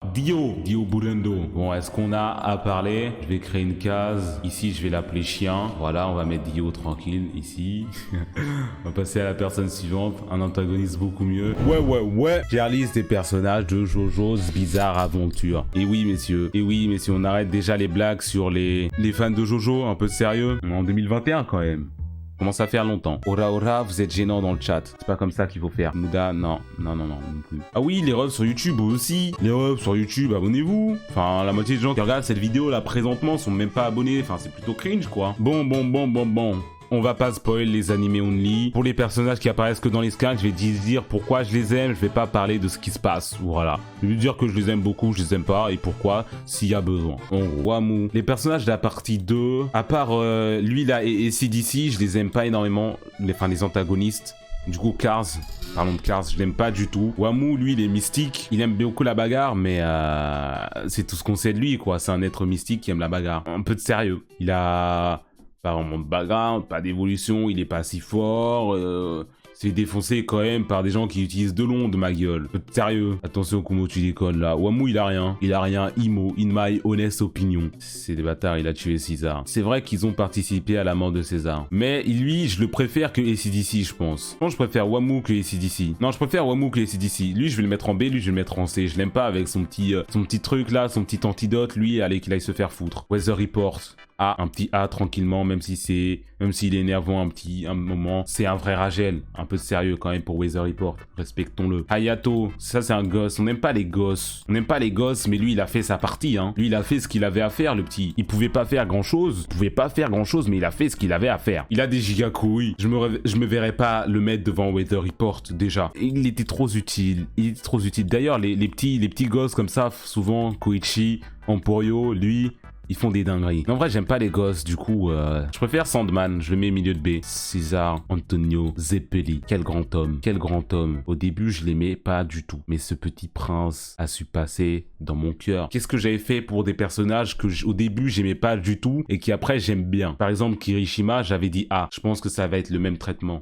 Dio Burendo. Bon, est-ce qu'on a à parler? Je vais créer une case. Ici, je vais l'appeler chien. Voilà, on va mettre Dio tranquille, ici. On va passer à la personne suivante. Un antagoniste beaucoup mieux. Ouais. Tier list des personnages de JoJo's Bizarre Aventure. Et oui, messieurs, on arrête déjà les blagues sur les fans de JoJo. Un peu de sérieux. On est en 2021 quand même. Commence à faire longtemps. Ora, vous êtes gênant dans le chat. C'est pas comme ça qu'il faut faire. Mouda, non plus. Ah oui, les refs sur YouTube aussi. Les refs sur YouTube, abonnez-vous. Enfin, la moitié des gens qui regardent cette vidéo là présentement sont même pas abonnés. Enfin, c'est plutôt cringe quoi. Bon. On va pas spoil les animés only. Pour les personnages qui apparaissent que dans les skins, je vais dire pourquoi je les aime. Je vais pas parler de ce qui se passe. Voilà. Je vais dire que je les aime beaucoup, je les aime pas et pourquoi s'il y a besoin. En gros, Wamu. Les personnages de la partie 2, à part lui là et CDC, je les aime pas énormément. Les antagonistes. Du coup, parlons de Cars, je l'aime pas du tout. Wamu, lui, il est mystique. Il aime beaucoup la bagarre, mais c'est tout ce qu'on sait de lui, quoi. C'est un être mystique qui aime la bagarre. Un peu de sérieux. Il a pas vraiment de background, pas d'évolution, il est pas si fort. C'est défoncé quand même par des gens qui utilisent de l'onde, ma gueule. Peu de sérieux. Attention comment tu déconnes là. Wamu, il a rien. Imo, in my honest opinion. C'est des bâtards, il a tué César. C'est vrai qu'ils ont participé à la mort de César. Mais lui, je le préfère que AC/DC, je pense. Je préfère Wamu que AC/DC. Non, je préfère Wamu que AC/DC. Lui, je vais le mettre en B, lui, je vais le mettre en C. Je l'aime pas avec son petit truc là, son petit antidote. Lui, allez, qu'il aille se faire foutre. Weather Report. Un petit A tranquillement, même s'il est énervant un moment. C'est un vrai Ragel. Un peu de sérieux quand même pour Weather Report. Respectons-le. Hayato, ça c'est un gosse. On n'aime pas les gosses. Mais lui il a fait sa partie. Hein. Lui il a fait ce qu'il avait à faire, le petit. Il pouvait pas faire grand chose. Mais il a fait ce qu'il avait à faire. Il a des gigacouilles. Je me verrais pas le mettre devant Weather Report déjà. Il était trop utile. D'ailleurs les petits gosses comme ça, souvent Koichi, Emporio, lui. Ils font des dingueries. Mais en vrai, j'aime pas les gosses, du coup, je préfère Sandman, je le mets au milieu de B. César Antonio Zeppeli, quel grand homme. Au début, je l'aimais pas du tout. Mais ce petit prince a su passer dans mon cœur. Qu'est-ce que j'avais fait pour des personnages que au début, j'aimais pas du tout et qui après, j'aime bien. Par exemple, Kirishima, j'avais dit, je pense que ça va être le même traitement.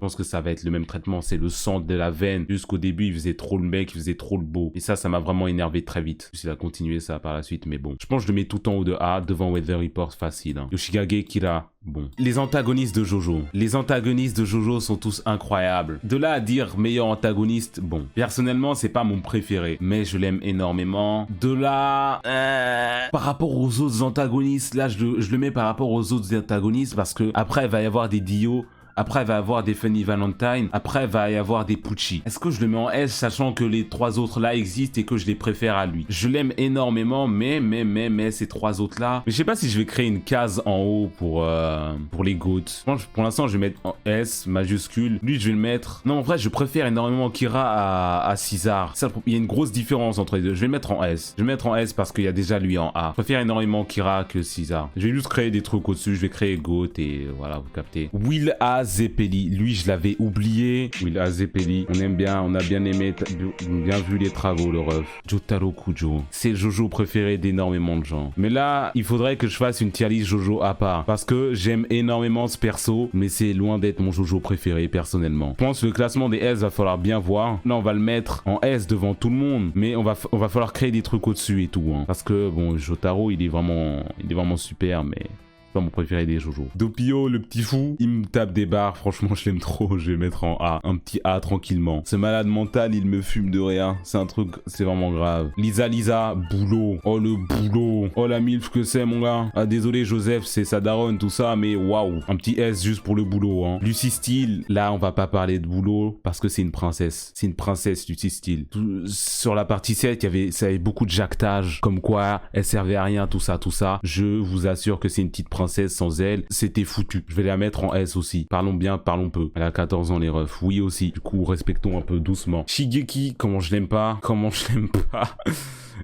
C'est le sang de la veine. Jusqu'au début, il faisait trop le mec, il faisait trop le beau. Et ça m'a vraiment énervé très vite. Il a continué ça par la suite, mais bon. Je pense que je le mets tout en haut de A, devant Weather Report facile. Hein. Yoshikage, Kira, bon. Les antagonistes de JoJo sont tous incroyables. De là à dire meilleur antagoniste, bon. Personnellement, c'est pas mon préféré, mais je l'aime énormément. De là, par rapport aux autres antagonistes, là, je le mets par rapport aux autres antagonistes parce que après, il va y avoir des Dio. Après, il va y avoir des Funny Valentine. Après, il va y avoir des Pucci. Est-ce que je le mets en S, sachant que les trois autres là existent et que je les préfère à lui? Je l'aime énormément, mais ces trois autres là. Mais je sais pas si je vais créer une case en haut pour les GOAT. Pour l'instant, je vais mettre en S, majuscule. Lui, je vais le mettre. Non, en vrai, je préfère énormément Kira à César. Il y a une grosse différence entre les deux. Je vais le mettre en S. Parce qu'il y a déjà lui en A. Je préfère énormément Kira que César. Je vais juste créer des trucs au-dessus. Je vais créer GOAT et voilà, vous captez. Will A. Zeppeli, lui je l'avais oublié. Will A. Zeppeli, on aime bien, on a bien aimé, bien vu les travaux, le ref. Jotaro Kujo, c'est le JoJo préféré d'énormément de gens. Mais là, il faudrait que je fasse une tier list JoJo à part, parce que j'aime énormément ce perso, mais c'est loin d'être mon JoJo préféré personnellement. Je pense que le classement des S va falloir bien voir. Là, on va le mettre en S devant tout le monde, mais on va falloir créer des trucs au-dessus et tout, hein. Parce que bon, Jotaro, il est vraiment super, mais pas mon préféré des JoJo. Doppio, le petit fou, il me tape des barres, franchement je l'aime trop, je vais le mettre en A, un petit A tranquillement. Ce malade mental, il me fume de rien, c'est un truc, c'est vraiment grave. Lisa, boulot, oh le boulot, oh la milf que c'est mon gars. Ah désolé Joseph, c'est sa daronne tout ça, mais waouh, un petit S juste pour le boulot, hein. Lucy Steele, là on va pas parler de boulot, parce que c'est une princesse Lucy Steele. Sur la partie 7, ça avait beaucoup de jactage, comme quoi elle servait à rien, tout ça. Je vous assure que c'est une petite princesse, sans elle, c'était foutu. Je vais la mettre en S aussi. Parlons bien, parlons peu. Elle a 14 ans les refs. Oui aussi. Du coup, respectons un peu doucement. Shigeki, comment je l'aime pas.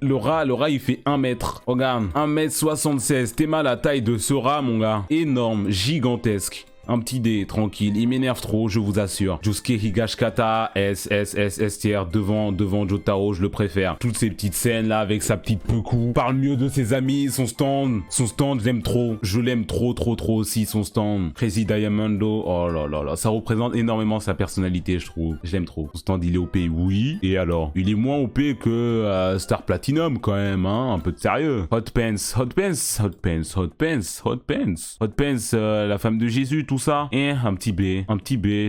Le rat, il fait 1 mètre. Regarde, 1m76. T'es mal la taille de ce rat, mon gars. Énorme, gigantesque. Un petit D, tranquille. Il m'énerve trop, je vous assure. Josuke Higashikata, SSSSTR devant Jotaro, je le préfère. Toutes ces petites scènes là avec sa petite Peku. Parle mieux de ses amis, son stand, je l'aime trop. Je l'aime trop aussi, son stand. Crazy Diamondo, oh là là là, ça représente énormément sa personnalité, je trouve. Je l'aime trop. Son stand, il est OP, oui. Et alors, il est moins OP que Star Platinum quand même, hein. Un peu de sérieux. Hot Pants, la femme de Jésus, tout ça. Et un petit B.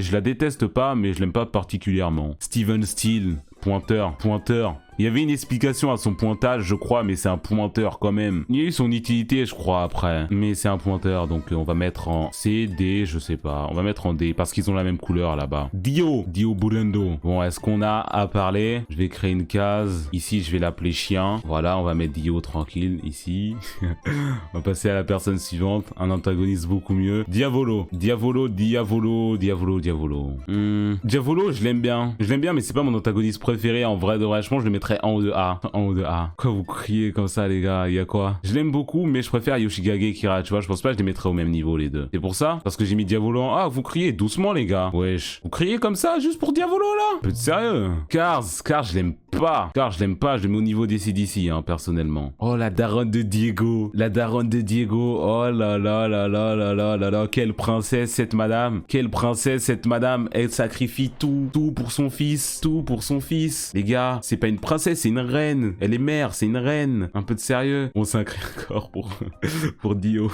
Je la déteste pas, mais je l'aime pas particulièrement. Steven Steele, pointeur. Il y avait une explication à son pointage, je crois, mais c'est un pointeur quand même. Il y a eu son utilité, je crois, après. Mais c'est un pointeur, donc on va mettre en C, D, je sais pas. On va mettre en D, parce qu'ils ont la même couleur là-bas. Dio Burendo. Bon, est-ce qu'on a à parler? Je vais créer une case. Ici, je vais l'appeler chien. Voilà, on va mettre Dio tranquille, ici. On va passer à la personne suivante. Un antagoniste beaucoup mieux. Diavolo, je l'aime bien. Mais c'est pas mon antagoniste préféré, en vrai de vrai. Je pense que je le mettrais en haut de A. Quoi vous criez comme ça, les gars? Il y a quoi? Je l'aime beaucoup, mais je préfère Yoshigage et Kira, tu vois. Je pense pas que je les mettrais au même niveau, les deux. C'est pour ça? Parce que j'ai mis Diavolo en A. Vous criez doucement, les gars. Wesh. Vous criez comme ça, juste pour Diavolo, là? Un peu de sérieux. Cars, je l'aime pas. Je le mets au niveau des CDC, hein, personnellement. Oh, la daronne de Diego. Oh là là. Quelle princesse, cette madame. Elle sacrifie tout pour son fils. Les gars, c'est pas une princesse, c'est une reine. Elle est mère, c'est une reine. Un peu de sérieux. On s'incrit encore pour Dio.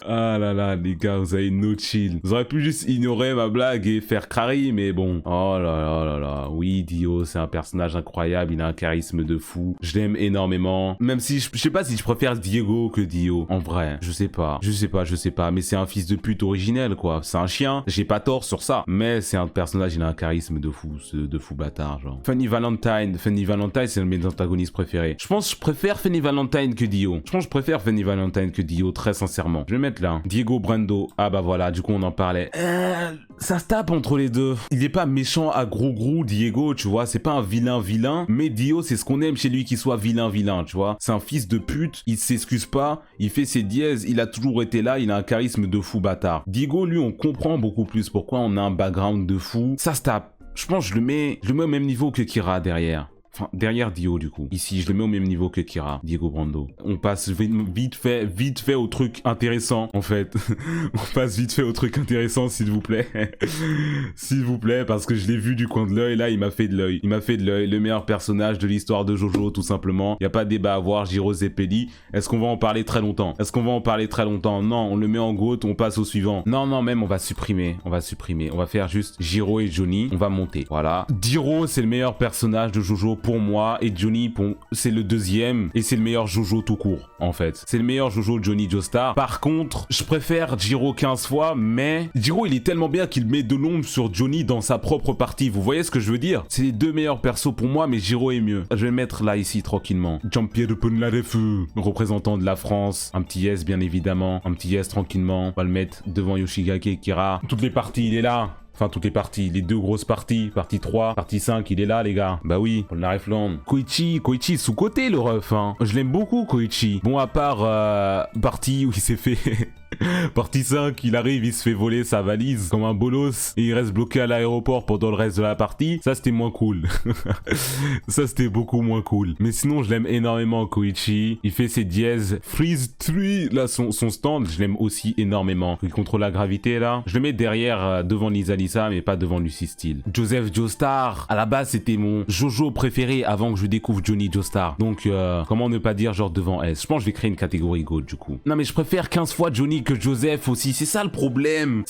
Ah là là, les gars, vous avez no chill. Vous auriez pu juste ignorer ma blague et faire Kari, mais bon. Oh là là. Oui, Dio, c'est un personnage incroyable. Il a un charisme de fou. Je l'aime énormément. Même si, je sais pas si je préfère Diego que Dio. En vrai, je sais pas. Mais c'est un fils de pute originel, quoi. C'est un chien. J'ai pas tort sur ça. Mais c'est un personnage, il a un charisme de fou bâtard, genre. Funny Valentine, c'est un de mes antagonistes préférés. Je pense que je préfère Funny Valentine que Dio. Très sincèrement. Je vais mettre là. Diego Brando. Ah bah voilà, du coup on en parlait. Ça se tape entre les deux. Il est pas méchant à gros Diego, tu vois. C'est pas un vilain. Mais Dio, c'est ce qu'on aime chez lui, qu'il soit vilain, tu vois. C'est un fils de pute. Il s'excuse pas. Il fait ses dièses. Il a toujours été là. Il a un charisme de fou bâtard. Diego, lui, on comprend beaucoup plus pourquoi on a un background de fou. Ça se tape. Je pense que je le mets au même niveau que Kira derrière. Enfin, derrière Dio, du coup. Ici, je le mets au même niveau que Kira, Diego Brando. On passe vite fait au truc intéressant, en fait. On passe vite fait au truc intéressant, s'il vous plaît. S'il vous plaît, parce que je l'ai vu du coin de l'œil, là, il m'a fait de l'œil. Le meilleur personnage de l'histoire de Jojo, tout simplement. Il n'y a pas de débat à voir, Jiro Zeppeli. Est-ce qu'on va en parler très longtemps? Non, on le met en GOAT, on passe au suivant. Non, même, on va supprimer. On va faire juste Jiro et Johnny. On va monter. Voilà. Jiro, c'est le meilleur personnage de Jojo pour moi, et Johnny c'est le deuxième, et c'est le meilleur Jojo tout court, en fait. C'est le meilleur Jojo Johnny Joestar. Par contre, je préfère Jiro 15 fois, mais Jiro, il est tellement bien qu'il met de l'ombre sur Johnny dans sa propre partie. Vous voyez ce que je veux dire? C'est les deux meilleurs persos pour moi, mais Jiro est mieux. Je vais le mettre là, ici, tranquillement. Jean-Pierre Ponlarefu, représentant de la France. Un petit yes, bien évidemment. Un petit yes, tranquillement. On va le mettre devant Yoshigake et Kira. Toutes les parties, il est là. Enfin, toutes les parties, les deux grosses parties, partie 3, partie 5, il est là, les gars. Bah oui, Paul Narefland. Koichi, sous-côté, le ref, hein. Je l'aime beaucoup, Koichi. Bon, à part, partie où il s'est fait... Partie 5, il arrive, il se fait voler sa valise comme un bolos et il reste bloqué à l'aéroport pendant le reste de la partie. Ça, c'était moins cool. Ça, c'était beaucoup moins cool. Mais sinon, je l'aime énormément, Koichi. Il fait ses dièses. Freeze 3, là, son stand, je l'aime aussi énormément. Il contrôle la gravité, là. Je le mets derrière, devant Lisa Lisa, mais pas devant Lucy Steele. Joseph Joestar, à la base, c'était mon Jojo préféré avant que je découvre Johnny Joestar. Donc, comment ne pas dire genre devant S? Je pense que je vais créer une catégorie GOAT, du coup. Non, mais je préfère 15 fois Johnny que Joseph aussi, c'est ça le problème.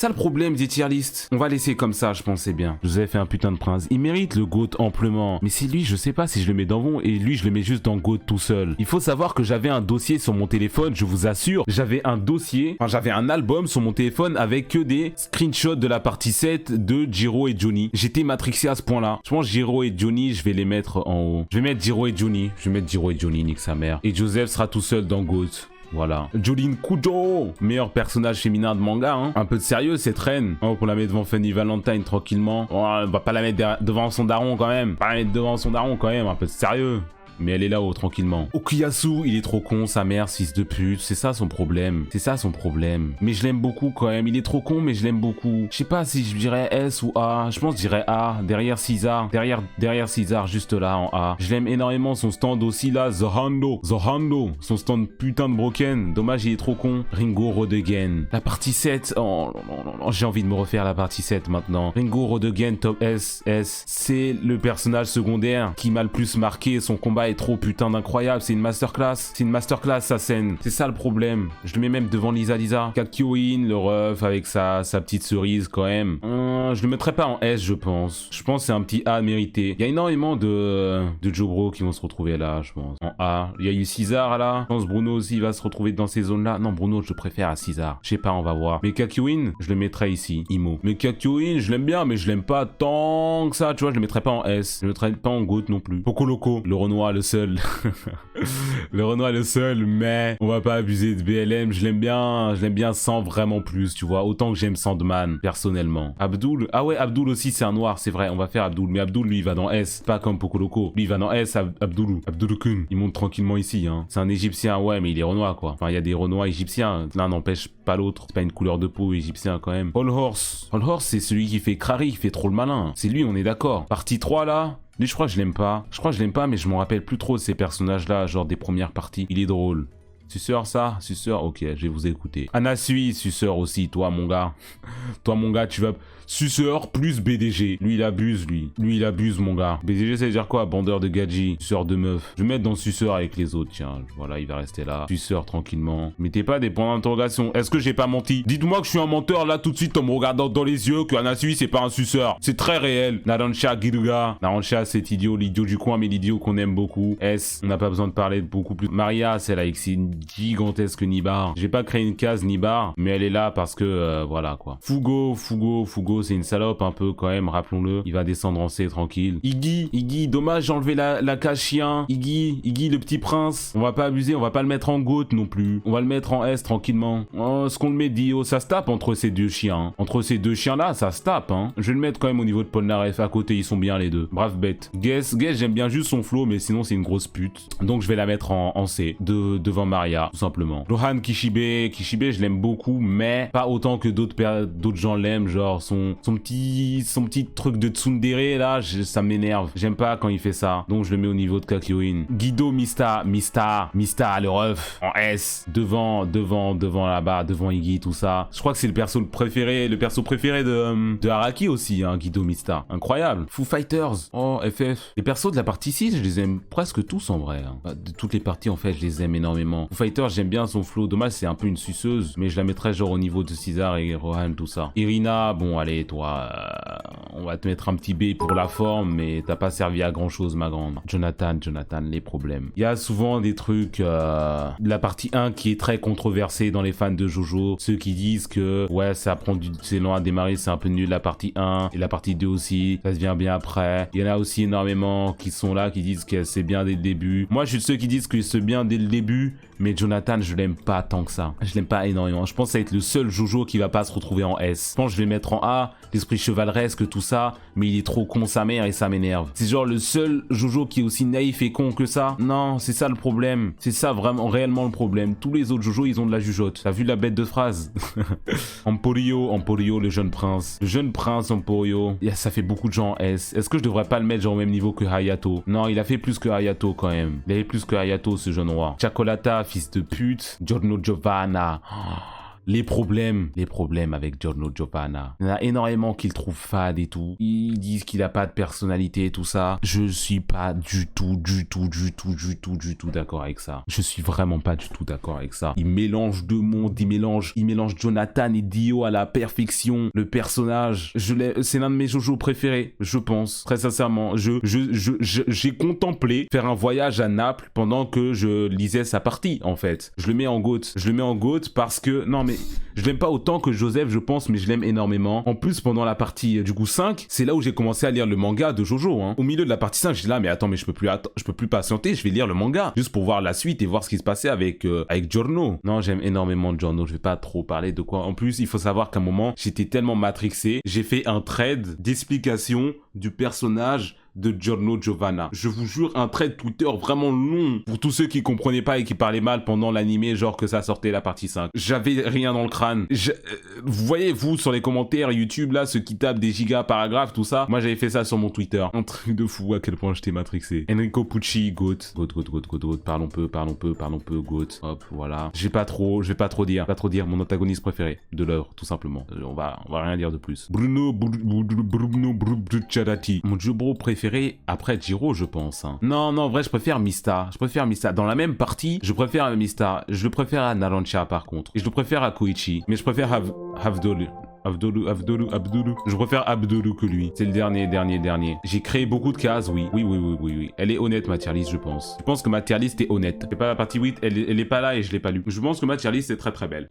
Des tier lists. On va laisser comme ça, je pense, c'est bien. Joseph est un putain de prince. Il mérite le GOAT amplement. Mais c'est lui, je sais pas si je le mets dans bon, et lui, je le mets juste dans GOAT tout seul. Il faut savoir que j'avais un dossier sur mon téléphone, je vous assure. J'avais un album sur mon téléphone avec que des screenshots de la partie 7 de Jiro et Johnny. J'étais matrixé à ce point-là. Je pense Jiro et Johnny, je vais les mettre en haut. Je vais mettre Jiro et Johnny, nique sa mère. Et Joseph sera tout seul dans GOAT. Voilà. Jolene Kujo, meilleur personnage féminin de manga, hein. Un peu de sérieux, cette reine. Oh, pour la mettre devant Funny Valentine tranquillement. Oh, on va pas la mettre devant son daron quand même. Un peu de sérieux. Mais elle est là-haut, tranquillement. Okuyasu, il est trop con, sa mère, fils de pute. C'est ça son problème. C'est ça son problème. Mais je l'aime beaucoup quand même. Il est trop con, mais je l'aime beaucoup. Je sais pas si je dirais S ou A. Je pense que je dirais A. Derrière César. Derrière César, juste là, en A. Je l'aime énormément. Son stand aussi, là. The Hando. Son stand putain de broken. Dommage, il est trop con. Ringo Rodegen. La partie 7. Oh, non, j'ai envie de me refaire la partie 7 maintenant. Ringo Rodegen, top S. C'est le personnage secondaire qui m'a le plus marqué. Son combat est trop putain d'incroyable. C'est une masterclass. C'est une masterclass, sa scène. C'est ça le problème. Je le mets même devant Lisa. Kakyoin, le ref avec sa petite cerise quand même. Je le mettrais pas en S, je pense. Je pense que c'est un petit A mérité. Il y a énormément de Jobro qui vont se retrouver là, je pense. En A. Il y a eu César là. Je pense Bruno aussi va se retrouver dans ces zones là. Non, Bruno, je le préfère à César. Je sais pas, on va voir. Mais Kakyoin, je le mettrais ici. Imo. Mais Kakyoin, je l'aime bien, mais je l'aime pas tant que ça. Tu vois, je le mettrais pas en S. Je le mettrais pas en GOAT non plus. Poco Loco. Le Renoir, le seul. Le Renoir, le seul, mais on va pas abuser de BLM. Je l'aime bien sans vraiment plus, tu vois. Autant que j'aime Sandman, personnellement. Abdul. Ah ouais, Abdul aussi, c'est un noir, c'est vrai. On va faire Abdul. Mais Abdul, lui, il va dans S. Pas comme Poco Loco. Lui, il va dans S, Abdul. Abdul-kun. Il monte tranquillement ici, hein. C'est un Égyptien, ouais, mais il est Renoir, quoi. Enfin, il y a des Renois égyptiens. L'un n'empêche pas l'autre. C'est pas une couleur de peau égyptien, quand même. All Horse. All Horse, c'est celui qui fait Crary, qui fait trop le malin. C'est lui, on est d'accord. Partie 3, là. Lui, je crois que je l'aime pas. Mais je m'en rappelle plus trop de ces personnages-là, genre des premières parties. Il est drôle. Suceur, ça? Suceur? Ok, je vais vous écouter. Anasui, suceur aussi, toi, mon gars. Toi, mon gars, tu vas... Suceur plus BDG. Lui, il abuse, lui. Lui, il abuse, mon gars. BDG, ça veut dire quoi? Bandeur de gadji. Suceur de meuf. Je vais mettre dans suceur avec les autres, tiens. Voilà, il va rester là. Suceur, tranquillement. Mettez pas des points d'interrogation. Est-ce que j'ai pas menti? Dites-moi que je suis un menteur, là, tout de suite, en me regardant dans les yeux, que Anasui, c'est pas un suceur. C'est très réel. Naransha Giruga. Naransha, cet idiot, l'idiot du coin, mais l'idiot qu'on aime beaucoup. S, on n'a pas besoin de parler de beaucoup plus. Maria, celle avec ses gigantesques nibards. J'ai pas créé une case nibar, mais elle est là parce que, voilà, quoi. Fugo, c'est une salope un peu quand même, rappelons-le. Il va descendre en C tranquille. Iggy, dommage, j'ai enlevé la cage chien. Iggy, le petit prince. On va pas abuser, on va pas le mettre en GOAT non plus. On va le mettre en S tranquillement. Oh, ce qu'on le met Dio, ça se tape entre ces deux chiens. Entre ces deux chiens là, ça se tape, hein. Je vais le mettre quand même au niveau de Polnareff à côté, ils sont bien les deux. Brave bête. Guess, j'aime bien juste son flow, mais sinon c'est une grosse pute. Donc je vais la mettre en C, devant Maria, tout simplement. Lohan Kishibe, je l'aime beaucoup, mais pas autant que d'autres gens l'aiment, genre son petit truc de tsundere là, ça m'énerve. J'aime pas quand il fait ça. Donc je le mets au niveau de Kakyoin. Guido Mista, le ref en S, devant là-bas, devant Iggy, tout ça. Je crois que c'est le perso préféré de Araki aussi, hein, Guido Mista. Incroyable. Foo Fighters. Oh, FF. Les persos de la partie 6, je les aime presque tous en vrai. Hein. De toutes les parties en fait, je les aime énormément. Foo Fighters, j'aime bien son flow. Dommage, c'est un peu une suceuse, mais je la mettrais genre au niveau de César et Rohan, tout ça. Irina, bon allez, toi, on va te mettre un petit B pour la forme, mais t'as pas servi à grand chose, ma grande. Jonathan, les problèmes. Il y a souvent des trucs de la partie 1 qui est très controversée dans les fans de Jojo. Ceux qui disent que ouais, c'est long à démarrer, c'est un peu nul la partie 1 et la partie 2 aussi, ça se vient bien après. Il y en a aussi énormément qui sont là, qui disent que c'est bien dès le début. Moi, je suis de ceux qui disent que c'est bien dès le début, mais Jonathan, je l'aime pas tant que ça. Je l'aime pas énormément. Je pense que ça va être le seul Jojo qui va pas se retrouver en S. Je pense que je vais le mettre en A, l'esprit chevaleresque, tout ça, mais il est trop con sa mère et ça m'énerve. C'est genre le seul Jojo qui est aussi naïf et con que ça. Non, c'est ça le problème. C'est ça vraiment, réellement le problème. Tous les autres Jojo, ils ont de la jugeote. T'as vu la bête de phrase? Emporio, le jeune prince. Le jeune prince Emporio. Ça fait beaucoup de gens en S. Est-ce que je devrais pas le mettre genre au même niveau que Hayato? Non, il a fait plus que Hayato quand même. Il avait plus que Hayato, ce jeune roi. Chocolata, fils de pute. Giorno Giovanna. Les problèmes avec Giorno Giovanna. Il y en a énormément qui le trouvent fade et tout. Ils disent qu'il a pas de personnalité et tout ça. Je suis pas du tout d'accord avec ça. Je suis vraiment pas du tout d'accord avec ça. Il mélange deux mondes, il mélange Jonathan et Dio à la perfection. Le personnage, c'est l'un de mes Jojo préférés, je pense. Très sincèrement, j'ai contemplé faire un voyage à Naples pendant que je lisais sa partie, en fait. Je le mets en GOAT parce que, non mais, je l'aime pas autant que Joseph, je pense, mais je l'aime énormément. En plus, pendant la partie du coup 5, c'est là où j'ai commencé à lire le manga de Jojo. Hein. Au milieu de la partie 5, j'étais là, mais attends, mais je peux plus patienter, je vais lire le manga, juste pour voir la suite et voir ce qui se passait avec Giorno. Non, j'aime énormément Giorno, je vais pas trop parler de quoi. En plus, il faut savoir qu'à un moment, j'étais tellement matrixé, j'ai fait un thread d'explication du personnage de Giorno Giovanna. Je vous jure, un thread Twitter vraiment long pour tous ceux qui comprenaient pas et qui parlaient mal pendant l'animé, genre que ça sortait la partie 5. J'avais rien dans le crâne. Vous voyez, vous, sur les commentaires YouTube, là, ceux qui tapent des gigas paragraphes, tout ça, moi j'avais fait ça sur mon Twitter. Un truc de fou à quel point j'étais matrixé. Enrico Pucci, GOAT. GOAT. Parlons peu, GOAT. Hop, voilà. Je vais pas trop dire. Mon antagoniste préféré de l'œuvre, tout simplement. On va rien dire de plus. Bruno Bucciarati. Mon Jubro préféré après Jiro, je pense. Hein. Non, en vrai, je préfère Mista. Dans la même partie, je préfère Mista. Je le préfère à Narancia, par contre. Et je le préfère à Koichi. Mais je préfère Abdolu. Je préfère Abdolu que lui. C'est le dernier. J'ai créé beaucoup de cases, oui. Elle est honnête, ma tier list, je pense. Je pense que ma tier list est honnête. C'est pas la partie 8, elle est pas là et je l'ai pas lu. Je pense que ma tier list est très très belle.